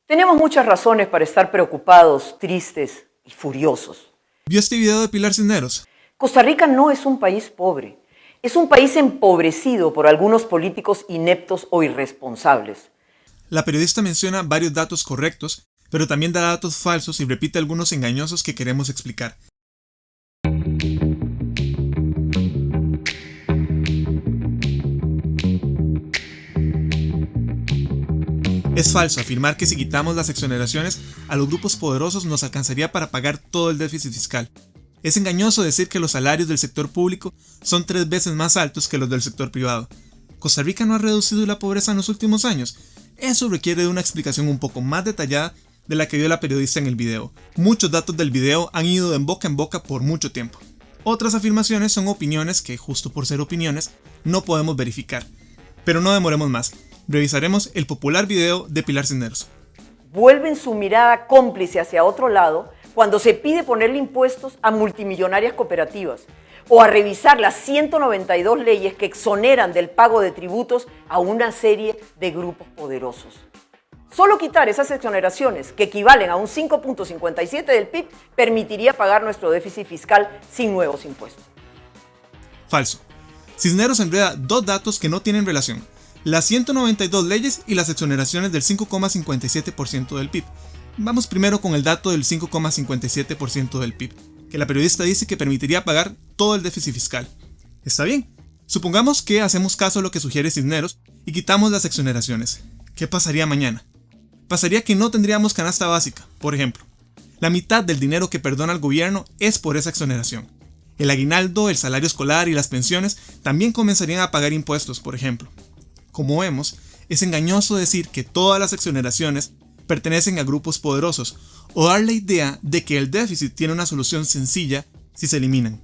Tenemos muchas razones para estar preocupados, tristes y furiosos. ¿Vio este video de Pilar Cisneros? Costa Rica no es un país pobre. Es un país empobrecido por algunos políticos ineptos o irresponsables. La periodista menciona varios datos correctos, pero también da datos falsos y repite algunos engañosos que queremos explicar. Es falso afirmar que si quitamos las exoneraciones a los grupos poderosos nos alcanzaría para pagar todo el déficit fiscal. Es engañoso decir que los salarios del sector público son 3 veces más altos que los del sector privado. ¿Costa Rica no ha reducido la pobreza en los últimos años? Eso requiere de una explicación un poco más detallada de la que dio la periodista en el video. Muchos datos del video han ido de boca en boca por mucho tiempo. Otras afirmaciones son opiniones que, justo por ser opiniones, no podemos verificar. Pero no demoremos más. Revisaremos el popular video de Pilar Cisneros. Vuelven su mirada cómplice hacia otro lado cuando se pide ponerle impuestos a multimillonarias cooperativas o a revisar las 192 leyes que exoneran del pago de tributos a una serie de grupos poderosos. Solo quitar esas exoneraciones, que equivalen a un 5.57 del PIB, permitiría pagar nuestro déficit fiscal sin nuevos impuestos. Falso. Cisneros enreda dos datos que no tienen relación: las 192 leyes y las exoneraciones del 5,57% del PIB. Vamos primero con el dato del 5,57% del PIB, que la periodista dice que permitiría pagar todo el déficit fiscal. Está bien. Supongamos que hacemos caso a lo que sugiere Cisneros y quitamos las exoneraciones. ¿Qué pasaría mañana? Pasaría que no tendríamos canasta básica, por ejemplo. La mitad del dinero que perdona el gobierno es por esa exoneración. El aguinaldo, el salario escolar y las pensiones también comenzarían a pagar impuestos, por ejemplo. Como vemos, es engañoso decir que todas las exoneraciones pertenecen a grupos poderosos o dar la idea de que el déficit tiene una solución sencilla si se eliminan.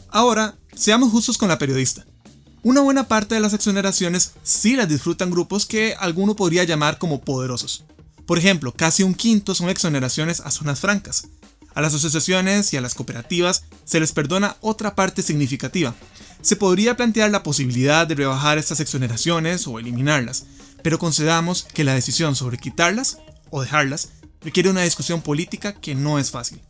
Ahora, seamos justos con la periodista. Una buena parte de las exoneraciones sí las disfrutan grupos que alguno podría llamar como poderosos. Por ejemplo, casi un quinto son exoneraciones a zonas francas. A las asociaciones y a las cooperativas se les perdona otra parte significativa. Se podría plantear la posibilidad de rebajar estas exoneraciones o eliminarlas, pero concedamos que la decisión sobre quitarlas o dejarlas requiere una discusión política que no es fácil.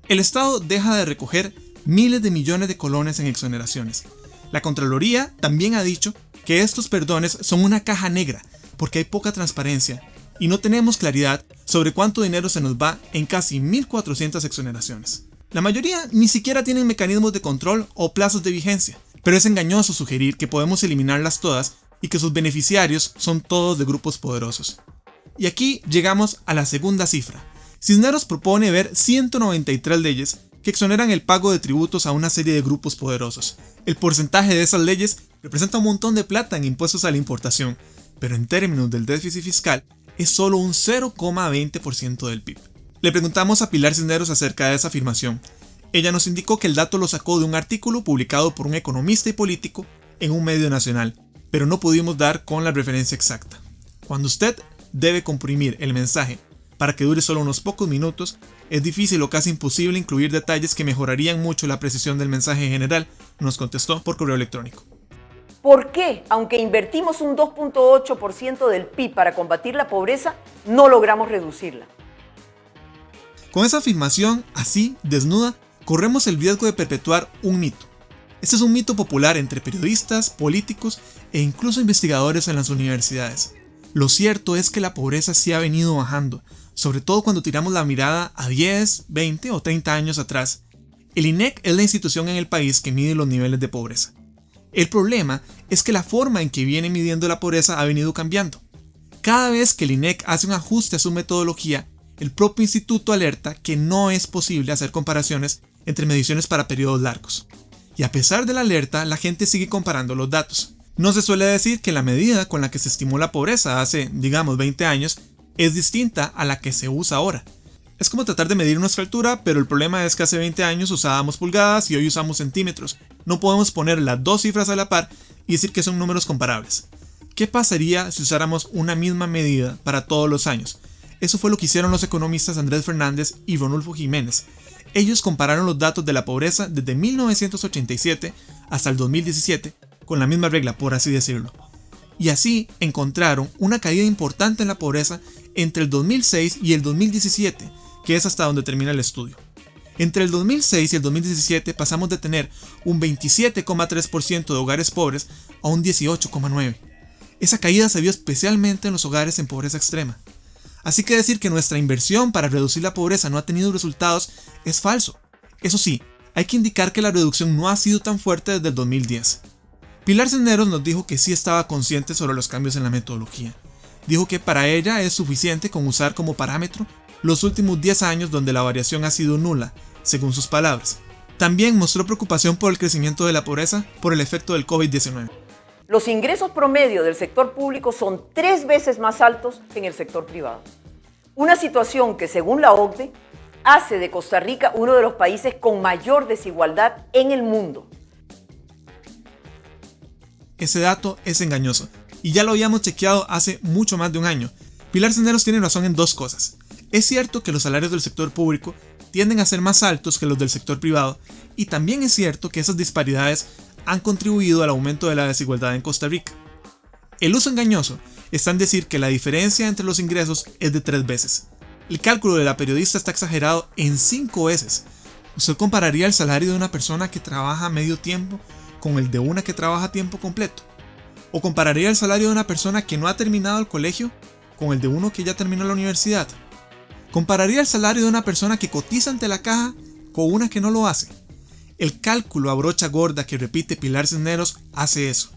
El Estado deja de recoger miles de millones de colones en exoneraciones. La Contraloría también ha dicho que estos perdones son una caja negra porque hay poca transparencia y no tenemos claridad sobre cuánto dinero se nos va en casi 1.400 exoneraciones. La mayoría ni siquiera tienen mecanismos de control o plazos de vigencia, pero es engañoso sugerir que podemos eliminarlas todas y que sus beneficiarios son todos de grupos poderosos. Y aquí llegamos a la segunda cifra. Cisneros propone ver 193 leyes que exoneran el pago de tributos a una serie de grupos poderosos. El porcentaje de esas leyes representa un montón de plata en impuestos a la importación, pero en términos del déficit fiscal es solo un 0,20% del PIB. Le preguntamos a Pilar Cisneros acerca de esa afirmación. Ella nos indicó que el dato lo sacó de un artículo publicado por un economista y político en un medio nacional, pero no pudimos dar con la referencia exacta. Cuando usted debe comprimir el mensaje para que dure solo unos pocos minutos, es difícil o casi imposible incluir detalles que mejorarían mucho la precisión del mensaje general, nos contestó por correo electrónico. ¿Por qué, aunque invertimos un 2.8% del PIB para combatir la pobreza, no logramos reducirla? Con esa afirmación, así, desnuda, corremos el riesgo de perpetuar un mito. Este es un mito popular entre periodistas, políticos e incluso investigadores en las universidades. Lo cierto es que la pobreza sí ha venido bajando, sobre todo cuando tiramos la mirada a 10, 20 o 30 años atrás. El INEC es la institución en el país que mide los niveles de pobreza. El problema es que la forma en que viene midiendo la pobreza ha venido cambiando. Cada vez que el INEC hace un ajuste a su metodología, el propio instituto alerta que no es posible hacer comparaciones entre mediciones para periodos largos. Y a pesar de la alerta, la gente sigue comparando los datos. No se suele decir que la medida con la que se estimó la pobreza hace, digamos, 20 años es distinta a la que se usa ahora. Es como tratar de medir nuestra altura, pero el problema es que hace 20 años usábamos pulgadas y hoy usamos centímetros. No podemos poner las dos cifras a la par y decir que son números comparables. ¿Qué pasaría si usáramos una misma medida para todos los años? Eso fue lo que hicieron los economistas Andrés Fernández y Ronulfo Jiménez. Ellos compararon los datos de la pobreza desde 1987 hasta el 2017 con la misma regla, por así decirlo. y así encontraron una caída importante en la pobreza entre el 2006 y el 2017, que es hasta donde termina el estudio. Entre el 2006 y el 2017 pasamos de tener un 27,3% de hogares pobres a un 18,9%. Esa caída se vio especialmente en los hogares en pobreza extrema. Así que decir que nuestra inversión para reducir la pobreza no ha tenido resultados es falso. Eso sí, hay que indicar que la reducción no ha sido tan fuerte desde el 2010. Pilar Cisneros nos dijo que sí estaba consciente sobre los cambios en la metodología. Dijo que para ella es suficiente con usar como parámetro los últimos 10 años donde la variación ha sido nula, según sus palabras. También mostró preocupación por el crecimiento de la pobreza por el efecto del COVID-19. Los ingresos promedio del sector público son 3 veces más altos que en el sector privado. Una situación que, según la OCDE, hace de Costa Rica uno de los países con mayor desigualdad en el mundo. Ese dato es engañoso, y ya lo habíamos chequeado hace mucho más de un año. Pilar Cisneros tiene razón en dos cosas. Es cierto que los salarios del sector público tienden a ser más altos que los del sector privado, y también es cierto que esas disparidades han contribuido al aumento de la desigualdad en Costa Rica. El uso engañoso está en decir que la diferencia entre los ingresos es de 3 veces. El cálculo de la periodista está exagerado en 5 veces. ¿Usted compararía el salario de una persona que trabaja medio tiempo con el de una que trabaja a tiempo completo? ¿O compararía el salario de una persona que no ha terminado el colegio con el de uno que ya terminó la universidad? ¿Compararía el salario de una persona que cotiza ante la caja con una que no lo hace? El cálculo a brocha gorda que repite Pilar Cisneros hace eso.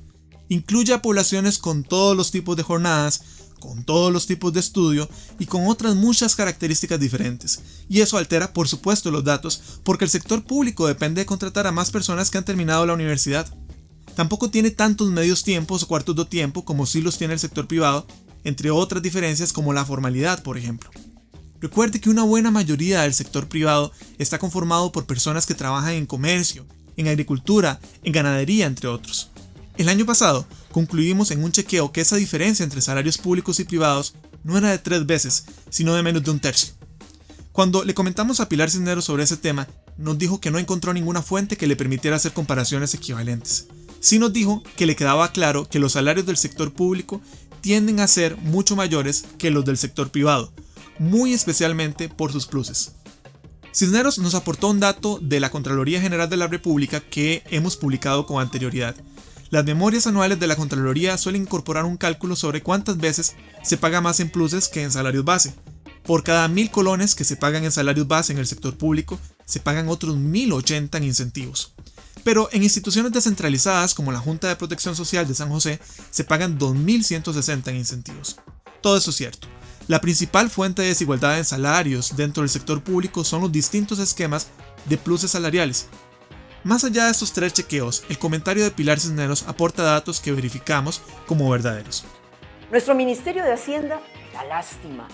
Incluye a poblaciones con todos los tipos de jornadas, con todos los tipos de estudio y con otras muchas características diferentes. Y eso altera, por supuesto, los datos porque el sector público depende de contratar a más personas que han terminado la universidad. Tampoco tiene tantos medios tiempos o cuartos de tiempo como sí los tiene el sector privado, entre otras diferencias como la formalidad, por ejemplo. Recuerde que una buena mayoría del sector privado está conformado por personas que trabajan en comercio, en agricultura, en ganadería, entre otros. El año pasado concluimos en un chequeo que esa diferencia entre salarios públicos y privados no era de 3 veces, sino de menos de 1/3. Cuando le comentamos a Pilar Cisneros sobre ese tema, nos dijo que no encontró ninguna fuente que le permitiera hacer comparaciones equivalentes. Sí nos dijo que le quedaba claro que los salarios del sector público tienden a ser mucho mayores que los del sector privado, muy especialmente por sus pluses. Cisneros nos aportó un dato de la Contraloría General de la República que hemos publicado con anterioridad. Las memorias anuales de la Contraloría suelen incorporar un cálculo sobre cuántas veces se paga más en pluses que en salarios base. Por cada 1.000 colones que se pagan en salarios base en el sector público, se pagan otros 1.080 en incentivos. Pero en instituciones descentralizadas como la Junta de Protección Social de San José, se pagan 2.160 en incentivos. Todo eso es cierto. La principal fuente de desigualdad en salarios dentro del sector público son los distintos esquemas de pluses salariales. Más allá de estos 3 chequeos, el comentario de Pilar Cisneros aporta datos que verificamos como verdaderos. Nuestro Ministerio de Hacienda, la lástima,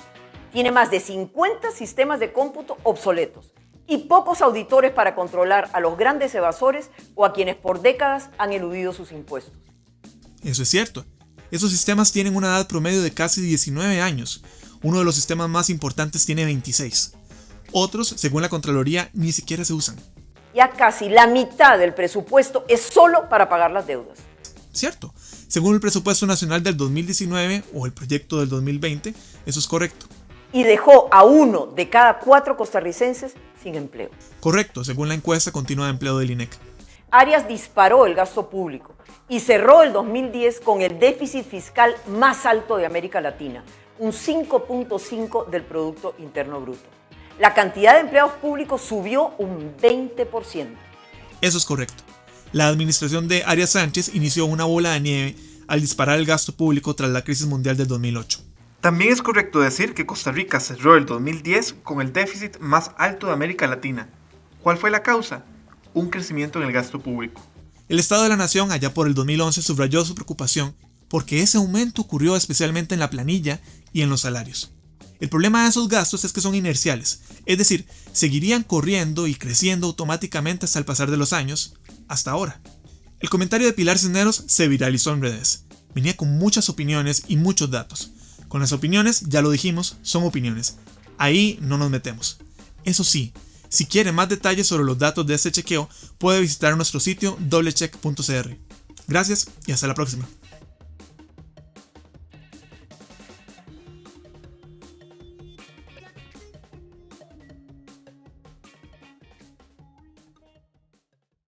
tiene más de 50 sistemas de cómputo obsoletos y pocos auditores para controlar a los grandes evasores o a quienes por décadas han eludido sus impuestos. Eso es cierto. Esos sistemas tienen una edad promedio de casi 19 años. Uno de los sistemas más importantes tiene 26. Otros, según la Contraloría, ni siquiera se usan. Ya casi la mitad del presupuesto es solo para pagar las deudas. Cierto. Según el presupuesto nacional del 2019 o el proyecto del 2020, eso es correcto. Y dejó a 1 de cada 4 costarricenses sin empleo. Correcto, según la encuesta continua de empleo del INEC. Arias disparó el gasto público y cerró el 2010 con el déficit fiscal más alto de América Latina, un 5.5% del Producto Interno Bruto. La cantidad de empleados públicos subió un 20%. Eso es correcto. La administración de Arias Sánchez inició una bola de nieve al disparar el gasto público tras la crisis mundial del 2008. También es correcto decir que Costa Rica cerró el 2010 con el déficit más alto de América Latina. ¿Cuál fue la causa? Un crecimiento en el gasto público. El Estado de la Nación allá por el 2011 subrayó su preocupación porque ese aumento ocurrió especialmente en la planilla y en los salarios. El problema de esos gastos es que son inerciales, es decir, seguirían corriendo y creciendo automáticamente hasta el pasar de los años, hasta ahora. El comentario de Pilar Cisneros se viralizó en redes. Venía con muchas opiniones y muchos datos. Con las opiniones, ya lo dijimos, son opiniones. Ahí no nos metemos. Eso sí, si quiere más detalles sobre los datos de este chequeo, puede visitar nuestro sitio doublecheck.cr. Gracias y hasta la próxima.